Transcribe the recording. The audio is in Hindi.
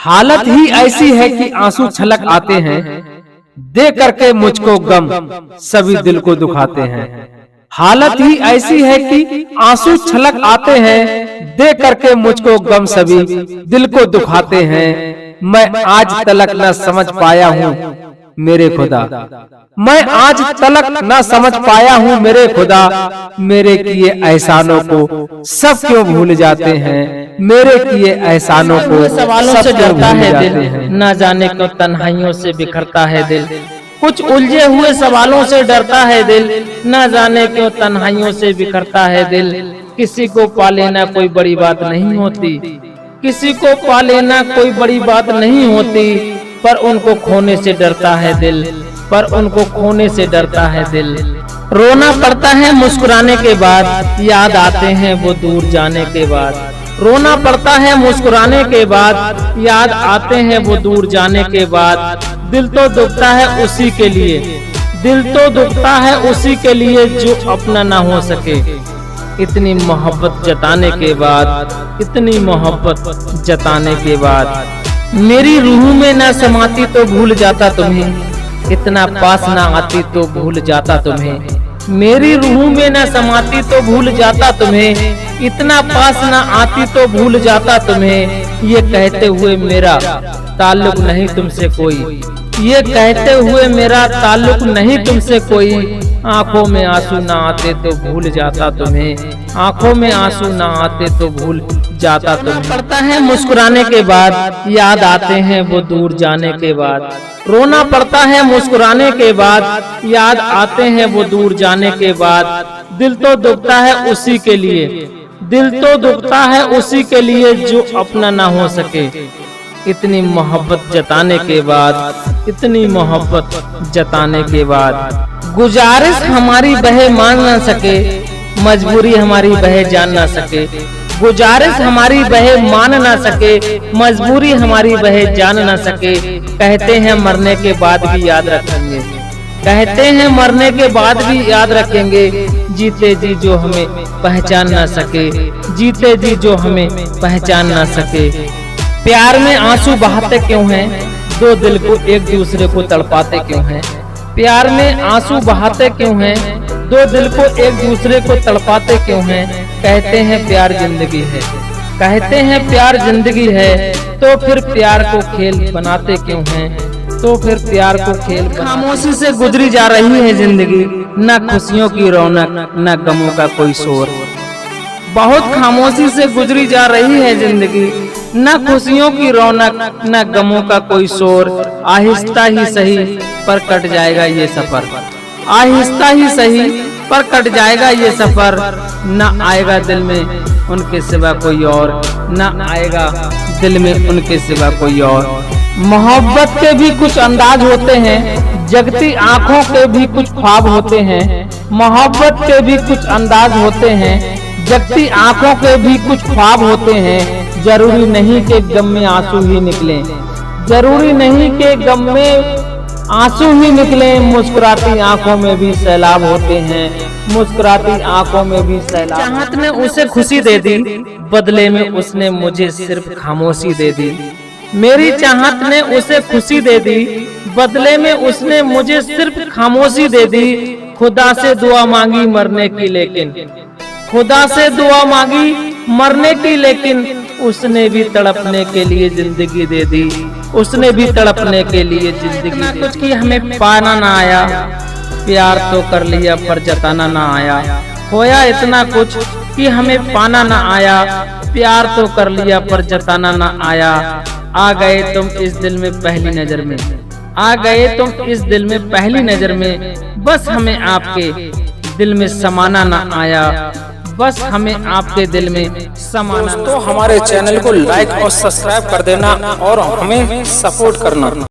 हालत ही ऐसी है कि आंसू छलक आते हैं, दे करके मुझको गम सभी दिल को दुखाते हैं। हालत ही ऐसी है कि आंसू छलक आते हैं, दे करके मुझको गम सभी दिल को दुखाते हैं। मैं आज तलक न समझ पाया हूँ मेरे खुदा, मैं आज तलक न समझ पाया हूँ मेरे खुदा, मेरे किए एहसानों को सब क्यों भूल जाते हैं, मेरे किए एहसानों को सवालों से डरता है दिल, न जाने क्यों तन्हाइयों से बिखरता है दिल। कुछ उलझे हुए सवालों से डरता है दिल, न जाने क्यों तन्हाइयों से बिखरता है दिल। किसी को पा लेना कोई बड़ी बात नहीं होती, किसी को पा लेना कोई बड़ी बात नहीं होती, पर उनको खोने से डरता है दिल, पर उनको खोने से डरता है दिल। रोना पड़ता है मुस्कुराने के बाद, याद आते हैं वो दूर जाने के बाद। रोना पड़ता है मुस्कुराने के बाद, याद आते हैं वो दूर जाने के बाद। दिल तो दुखता है उसी के लिए, दिल तो दुखता है उसी के लिए जो अपना ना हो सके। इतनी मोहब्बत जताने के बाद, इतनी मोहब्बत जताने के बाद, मेरी रूह में ना समाती तो भूल जाता तुम्हें, इतना पास ना आती तो भूल जाता तुम्हें। मेरी रूह में ना समाती तो भूल जाता तुम्हें, इतना पास ना आती तो भूल जाता तुम्हें। ये कहते हुए मेरा ताल्लुक नहीं तुमसे कोई, ये कहते हुए मेरा ताल्लुक नहीं तुमसे कोई। आंखों में आंसू ना आते तो भूल जाता तुम्हें, आंखों में आंसू ना आते तो भूल जाता तुम्हें। पड़ता है मुस्कुराने के बाद, याद आते हैं वो दूर जाने के बाद। रोना पड़ता है मुस्कुराने के बाद, याद आते हैं वो दूर जाने के बाद। दिल तो दुखता है उसी के लिए, दिल तो दुखता है उसी के लिए जो अपना ना हो सके। इतनी मोहब्बत जताने के बाद, इतनी मोहब्बत जताने के बाद, गुजारिश हमारी बहे मान ना सके, मजबूरी हमारी बहे जान ना सके। गुजारिश हमारी बहे मान ना सके, मजबूरी हमारी बहे जान ना सके। कहते हैं मरने के बाद भी याद रखेंगे, कहते हैं मरने के बाद भी याद रखेंगे। जीते जी जो हमें पहचान ना सके, जीते जी जो हमें पहचान ना सके। प्यार में आंसू बहाते क्यों हैं, दो दिल को एक दूसरे को तड़पाते क्यों हैं। प्यार में आंसू बहाते क्यों हैं, दो दिल को एक दूसरे को तड़पाते क्यों हैं। कहते हैं प्यार जिंदगी है, कहते हैं प्यार जिंदगी है, तो फिर प्यार को खेल बनाते क्यों हैं, तो फिर प्यार को खेल। खामोशी से गुजरी जा रही है जिंदगी, न खुशियों की रौनक न गमों का कोई शोर। बहुत खामोशी से गुजरी जा रही है जिंदगी, न खुशियों की रौनक न गमों का कोई शोर। आहिस्ता ही सही पर कट जाएगा ये सफर, आहिस्ता ही सही पर कट जाएगा ये सफर। न आएगा दिल में उनके सिवा कोई और, न आएगा दिल में उनके सिवा कोई और। मोहब्बत के भी कुछ अंदाज होते हैं, जगती आंखों के भी कुछ ख्वाब होते हैं। मोहब्बत के भी कुछ अंदाज होते हैं, जगती आंखों के भी कुछ ख्वाब होते हैं। जरूरी नहीं कि गम में आंसू ही निकले, जरूरी नहीं कि गम में आंसू ही निकले। मुस्कुराती आंखों में भी सैलाब होते हैं, मुस्कुराती आंखों में भी सैलाब। चाहत ने उसे खुशी दे दी, बदले में उसने मुझे सिर्फ खामोशी दे दी। मेरी चाहत ने उसे खुशी दे दी, बदले में उसने मुझे सिर्फ खामोशी दे दी। खुदा से दुआ मांगी मरने की लेकिन, खुदा से दुआ मांगी मरने की लेकिन, उसने भी तड़पने के लिए जिंदगी दे दी, उसने भी तड़पने के लिए जिंदगी दे दी। कुछ कि हमें पाना ना आया, प्यार तो कर लिया पर जताना ना आया। होया इतना कुछ कि हमें पाना ना आया, प्यार तो कर लिया पर जताना ना आया। आ गए तुम इस दिल में पहली नजर में, आ गए तुम इस दिल में पहली नजर में, बस हमें आपके दिल में समाना ना आया, बस हमें आपके दिल में समाना। दोस्तों हमारे चैनल को लाइक और सब्सक्राइब कर देना और हमें सपोर्ट करना।